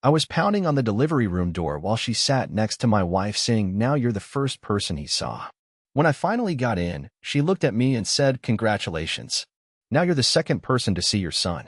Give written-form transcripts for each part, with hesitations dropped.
I was pounding on the delivery room door while she sat next to my wife saying, "Now you're the first person he saw." When I finally got in, she looked at me and said, "Congratulations. Now you're the second person to see your son."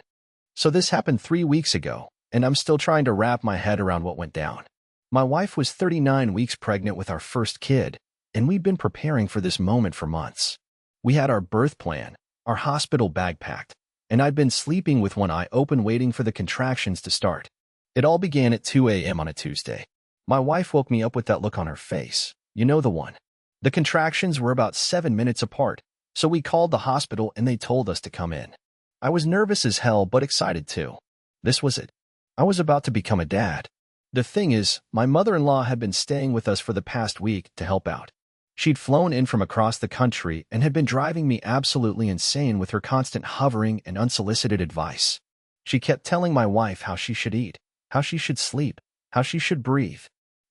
So this happened 3 weeks ago, and I'm still trying to wrap my head around what went down. My wife was 39 weeks pregnant with our first kid, and we'd been preparing for this moment for months. We had our birth plan, our hospital bag packed, and I'd been sleeping with one eye open waiting for the contractions to start. It all began at 2 a.m. on a Tuesday. My wife woke me up with that look on her face. You know the one. The contractions were about 7 minutes apart, so we called the hospital and they told us to come in. I was nervous as hell but excited too. This was it. I was about to become a dad. The thing is, my mother-in-law had been staying with us for the past week to help out. She'd flown in from across the country and had been driving me absolutely insane with her constant hovering and unsolicited advice. She kept telling my wife how she should eat, how she should sleep, how she should breathe.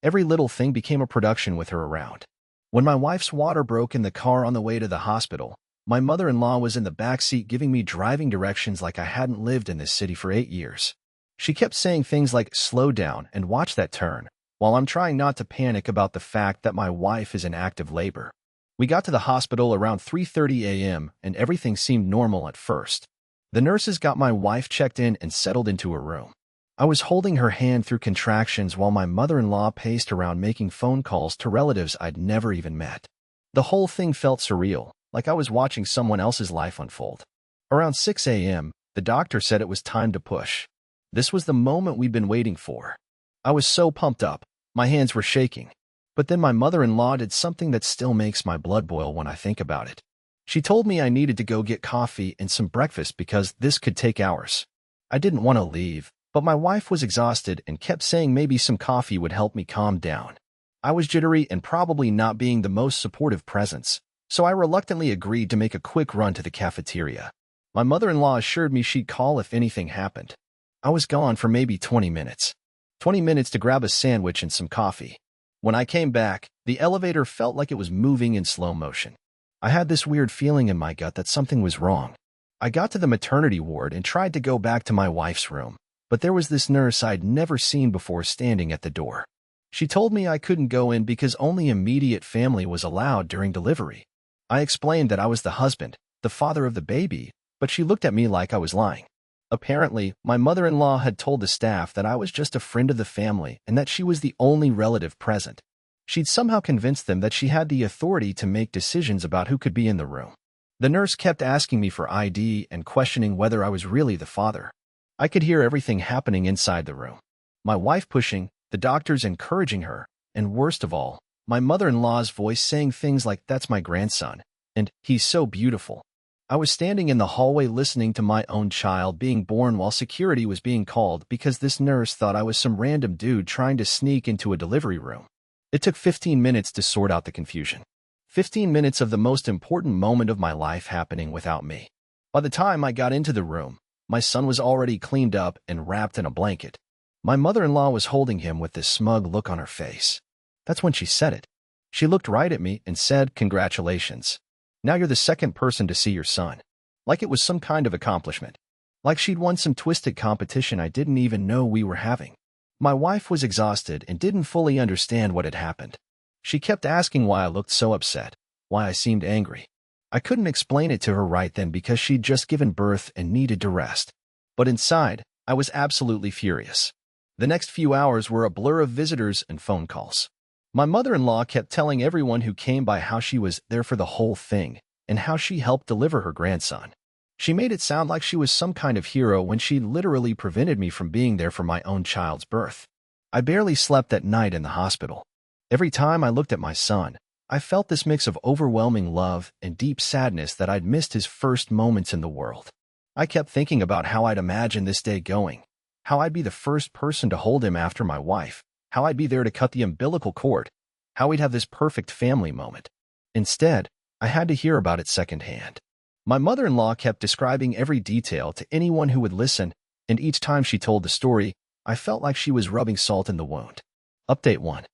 Every little thing became a production with her around. When my wife's water broke in the car on the way to the hospital, my mother-in-law was in the back seat giving me driving directions like I hadn't lived in this city for 8 years. She kept saying things like, "Slow down and watch that turn," while I'm trying not to panic about the fact that my wife is in active labor. We got to the hospital around 3:30 a.m. and everything seemed normal at first. The nurses got my wife checked in and settled into her room. I was holding her hand through contractions while my mother-in-law paced around making phone calls to relatives I'd never even met. The whole thing felt surreal, like I was watching someone else's life unfold. Around 6 a.m., the doctor said it was time to push. This was the moment we'd been waiting for. I was so pumped up, my hands were shaking. But then my mother-in-law did something that still makes my blood boil when I think about it. She told me I needed to go get coffee and some breakfast because this could take hours. I didn't want to leave, but my wife was exhausted and kept saying maybe some coffee would help me calm down. I was jittery and probably not being the most supportive presence, so I reluctantly agreed to make a quick run to the cafeteria. My mother-in-law assured me she'd call if anything happened. I was gone for maybe 20 minutes. 20 minutes to grab a sandwich and some coffee. When I came back, the elevator felt like it was moving in slow motion. I had this weird feeling in my gut that something was wrong. I got to the maternity ward and tried to go back to my wife's room, but there was this nurse I'd never seen before standing at the door. She told me I couldn't go in because only immediate family was allowed during delivery. I explained that I was the husband, the father of the baby, but she looked at me like I was lying. Apparently, my mother-in-law had told the staff that I was just a friend of the family and that she was the only relative present. She'd somehow convinced them that she had the authority to make decisions about who could be in the room. The nurse kept asking me for ID and questioning whether I was really the father. I could hear everything happening inside the room. My wife pushing, the doctors encouraging her, and worst of all, my mother-in-law's voice saying things like, "That's my grandson," and "He's so beautiful." I was standing in the hallway listening to my own child being born while security was being called because this nurse thought I was some random dude trying to sneak into a delivery room. It took 15 minutes to sort out the confusion. 15 minutes of the most important moment of my life happening without me. By the time I got into the room, my son was already cleaned up and wrapped in a blanket. My mother-in-law was holding him with this smug look on her face. That's when she said it. She looked right at me and said, "Congratulations. Now you're the second person to see your son." Like it was some kind of accomplishment. Like she'd won some twisted competition I didn't even know we were having. My wife was exhausted and didn't fully understand what had happened. She kept asking why I looked so upset, why I seemed angry. I couldn't explain it to her right then because she'd just given birth and needed to rest. But inside, I was absolutely furious. The next few hours were a blur of visitors and phone calls. My mother-in-law kept telling everyone who came by how she was there for the whole thing and how she helped deliver her grandson. She made it sound like she was some kind of hero when she literally prevented me from being there for my own child's birth. I barely slept that night in the hospital. Every time I looked at my son, I felt this mix of overwhelming love and deep sadness that I'd missed his first moments in the world. I kept thinking about how I'd imagine this day going, how I'd be the first person to hold him after my wife, how I'd be there to cut the umbilical cord, how we'd have this perfect family moment. Instead, I had to hear about it secondhand. My mother-in-law kept describing every detail to anyone who would listen, and each time she told the story, I felt like she was rubbing salt in the wound. Update 1.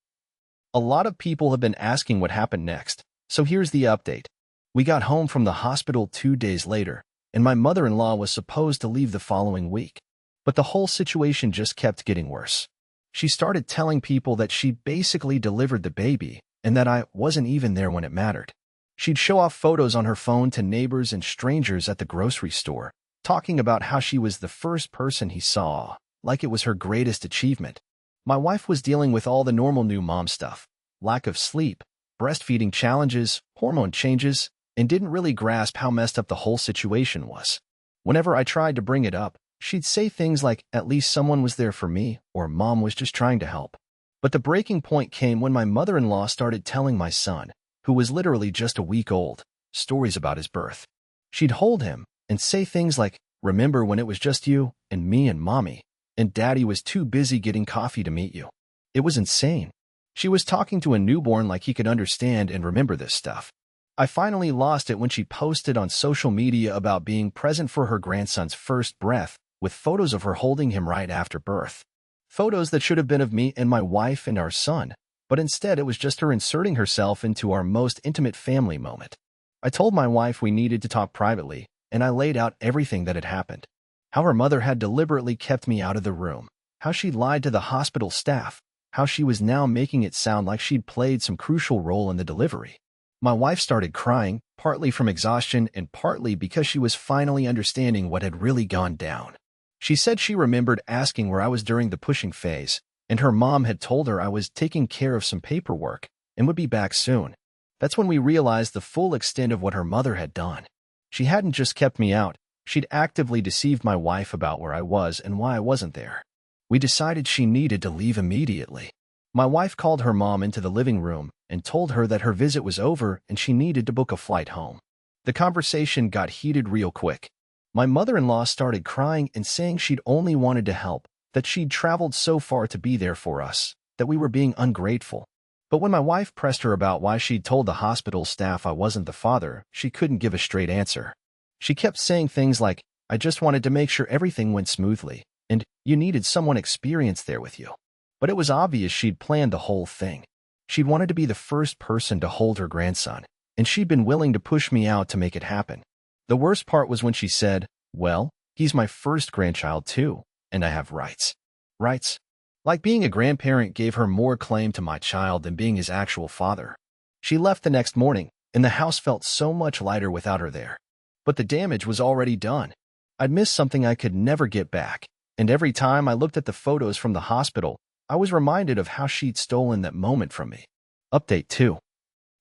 A lot of people have been asking what happened next, so here's the update. We got home from the hospital 2 days later, and my mother-in-law was supposed to leave the following week. But the whole situation just kept getting worse. She started telling people that she basically delivered the baby and that I wasn't even there when it mattered. She'd show off photos on her phone to neighbors and strangers at the grocery store, talking about how she was the first person he saw, like it was her greatest achievement. My wife was dealing with all the normal new mom stuff, lack of sleep, breastfeeding challenges, hormone changes, and didn't really grasp how messed up the whole situation was. Whenever I tried to bring it up, she'd say things like, "At least someone was there for me," or "Mom was just trying to help." But the breaking point came when my mother-in-law started telling my son, who was literally just a week old, stories about his birth. She'd hold him and say things like, "Remember when it was just you and me and Mommy, and Daddy was too busy getting coffee to meet you?" It was insane. She was talking to a newborn like he could understand and remember this stuff. I finally lost it when she posted on social media about being present for her grandson's first breath, with photos of her holding him right after birth. Photos that should have been of me and my wife and our son, but instead it was just her inserting herself into our most intimate family moment. I told my wife we needed to talk privately, and I laid out everything that had happened. How her mother had deliberately kept me out of the room, how she lied to the hospital staff, how she was now making it sound like she'd played some crucial role in the delivery. My wife started crying, partly from exhaustion and partly because she was finally understanding what had really gone down. She said she remembered asking where I was during the pushing phase, and her mom had told her I was taking care of some paperwork and would be back soon. That's when we realized the full extent of what her mother had done. She hadn't just kept me out, she'd actively deceived my wife about where I was and why I wasn't there. We decided she needed to leave immediately. My wife called her mom into the living room and told her that her visit was over and she needed to book a flight home. The conversation got heated real quick. My mother-in-law started crying and saying she'd only wanted to help, that she'd traveled so far to be there for us, that we were being ungrateful. But when my wife pressed her about why she'd told the hospital staff I wasn't the father, she couldn't give a straight answer. She kept saying things like, "I just wanted to make sure everything went smoothly, and you needed someone experienced there with you." But it was obvious she'd planned the whole thing. She'd wanted to be the first person to hold her grandson, and she'd been willing to push me out to make it happen. The worst part was when she said, "Well, he's my first grandchild too, and I have rights." Rights? Like being a grandparent gave her more claim to my child than being his actual father. She left the next morning, and the house felt so much lighter without her there. But the damage was already done. I'd missed something I could never get back, and every time I looked at the photos from the hospital, I was reminded of how she'd stolen that moment from me. Update 2.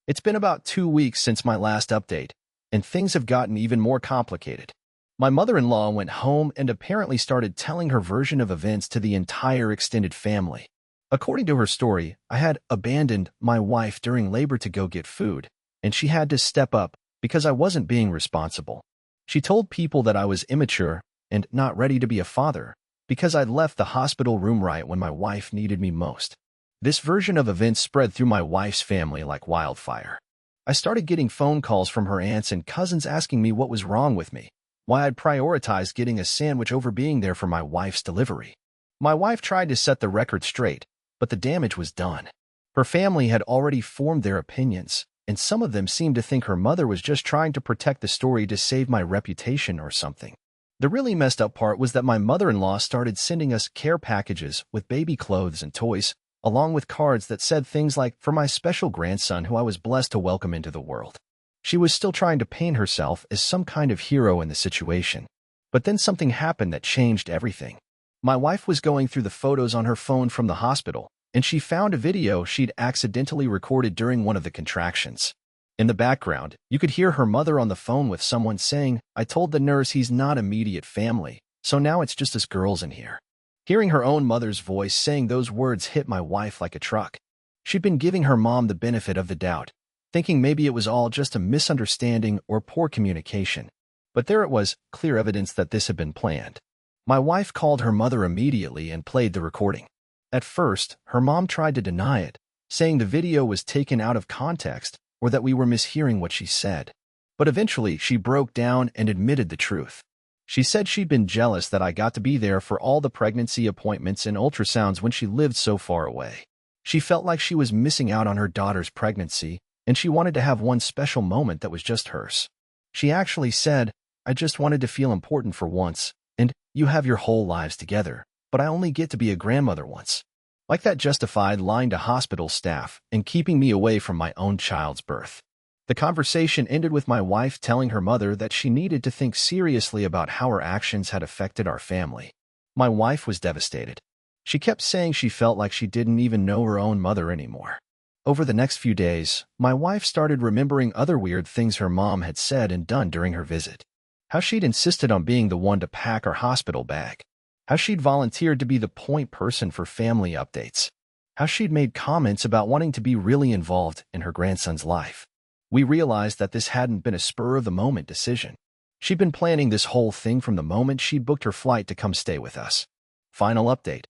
It's been about 2 weeks since my last update, and things have gotten even more complicated. My mother-in-law went home and apparently started telling her version of events to the entire extended family. According to her story, I had abandoned my wife during labor to go get food, and she had to step up because I wasn't being responsible. She told people that I was immature and not ready to be a father because I'd left the hospital room right when my wife needed me most. This version of events spread through my wife's family like wildfire. I started getting phone calls from her aunts and cousins asking me what was wrong with me, why I'd prioritized getting a sandwich over being there for my wife's delivery. My wife tried to set the record straight, but the damage was done. Her family had already formed their opinions, and some of them seemed to think her mother was just trying to protect the story to save my reputation or something. The really messed up part was that my mother-in-law started sending us care packages with baby clothes and toys, along with cards that said things like, "For my special grandson who I was blessed to welcome into the world." She was still trying to paint herself as some kind of hero in the situation. But then something happened that changed everything. My wife was going through the photos on her phone from the hospital, and she found a video she'd accidentally recorded during one of the contractions. In the background, you could hear her mother on the phone with someone saying, "I told the nurse he's not immediate family, so now it's just us girls in here." Hearing her own mother's voice saying those words hit my wife like a truck. She'd been giving her mom the benefit of the doubt, thinking maybe it was all just a misunderstanding or poor communication. But there it was, clear evidence that this had been planned. My wife called her mother immediately and played the recording. At first, her mom tried to deny it, saying the video was taken out of context or that we were mishearing what she said. But eventually, she broke down and admitted the truth. She said she'd been jealous that I got to be there for all the pregnancy appointments and ultrasounds when she lived so far away. She felt like she was missing out on her daughter's pregnancy, and she wanted to have one special moment that was just hers. She actually said, "I just wanted to feel important for once, and you have your whole lives together, but I only get to be a grandmother once." Like that justified lying to hospital staff and keeping me away from my own child's birth. The conversation ended with my wife telling her mother that she needed to think seriously about how her actions had affected our family. My wife was devastated. She kept saying she felt like she didn't even know her own mother anymore. Over the next few days, my wife started remembering other weird things her mom had said and done during her visit. How she'd insisted on being the one to pack our hospital bag. How she'd volunteered to be the point person for family updates. How she'd made comments about wanting to be really involved in her grandson's life. We realized that this hadn't been a spur-of-the-moment decision. She'd been planning this whole thing from the moment she'd booked her flight to come stay with us. Final update.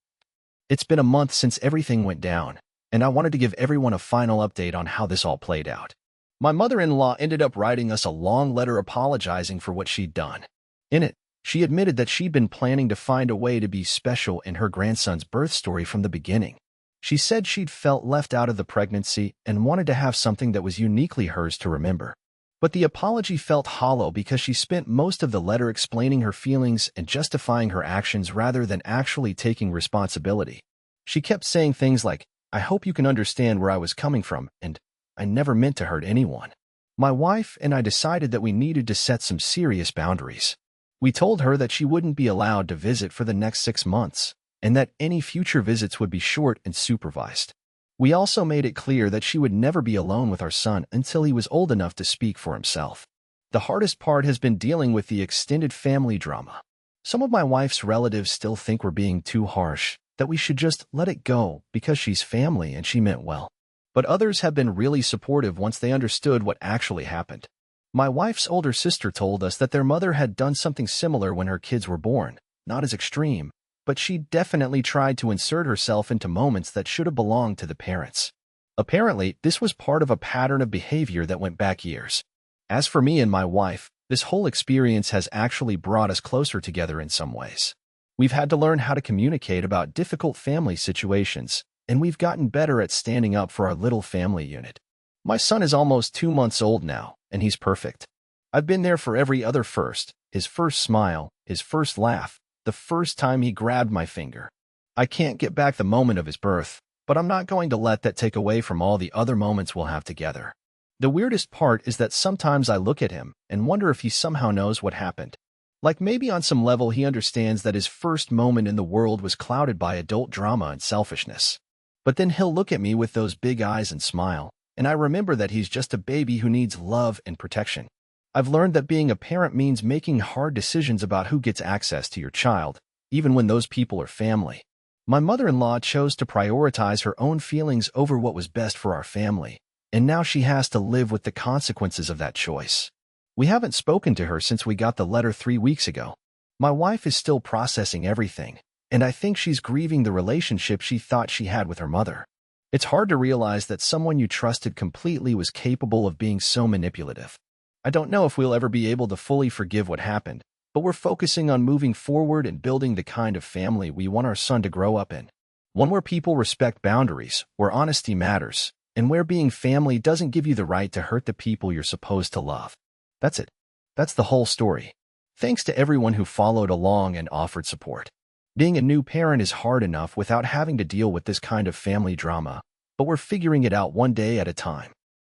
It's been a month since everything went down, and I wanted to give everyone a final update on how this all played out. My mother-in-law ended up writing us a long letter apologizing for what she'd done. In it, she admitted that she'd been planning to find a way to be special in her grandson's birth story from the beginning. She said she'd felt left out of the pregnancy and wanted to have something that was uniquely hers to remember. But the apology felt hollow because she spent most of the letter explaining her feelings and justifying her actions rather than actually taking responsibility. She kept saying things like, "I hope you can understand where I was coming from," and "I never meant to hurt anyone." My wife and I decided that we needed to set some serious boundaries. We told her that she wouldn't be allowed to visit for the next 6 months, and that any future visits would be short and supervised. We also made it clear that she would never be alone with our son until he was old enough to speak for himself. The hardest part has been dealing with the extended family drama. Some of my wife's relatives still think we're being too harsh, that we should just let it go because she's family and she meant well. But others have been really supportive once they understood what actually happened. My wife's older sister told us that their mother had done something similar when her kids were born, not as extreme, but she definitely tried to insert herself into moments that should have belonged to the parents. Apparently, this was part of a pattern of behavior that went back years. As for me and my wife, this whole experience has actually brought us closer together in some ways. We've had to learn how to communicate about difficult family situations, and we've gotten better at standing up for our little family unit. My son is almost 2 months old now, and he's perfect. I've been there for every other first, his first smile, his first laugh, the first time he grabbed my finger. I can't get back the moment of his birth, but I'm not going to let that take away from all the other moments we'll have together. The weirdest part is that sometimes I look at him and wonder if he somehow knows what happened. Like maybe on some level he understands that his first moment in the world was clouded by adult drama and selfishness. But then he'll look at me with those big eyes and smile, and I remember that he's just a baby who needs love and protection. I've learned that being a parent means making hard decisions about who gets access to your child, even when those people are family. My mother-in-law chose to prioritize her own feelings over what was best for our family, and now she has to live with the consequences of that choice. We haven't spoken to her since we got the letter 3 weeks ago. My wife is still processing everything, and I think she's grieving the relationship she thought she had with her mother. It's hard to realize that someone you trusted completely was capable of being so manipulative. I don't know if we'll ever be able to fully forgive what happened, but we're focusing on moving forward and building the kind of family we want our son to grow up in. One where people respect boundaries, where honesty matters, and where being family doesn't give you the right to hurt the people you're supposed to love. That's it. That's the whole story. Thanks to everyone who followed along and offered support. Being a new parent is hard enough without having to deal with this kind of family drama, but we're figuring it out one day at a time.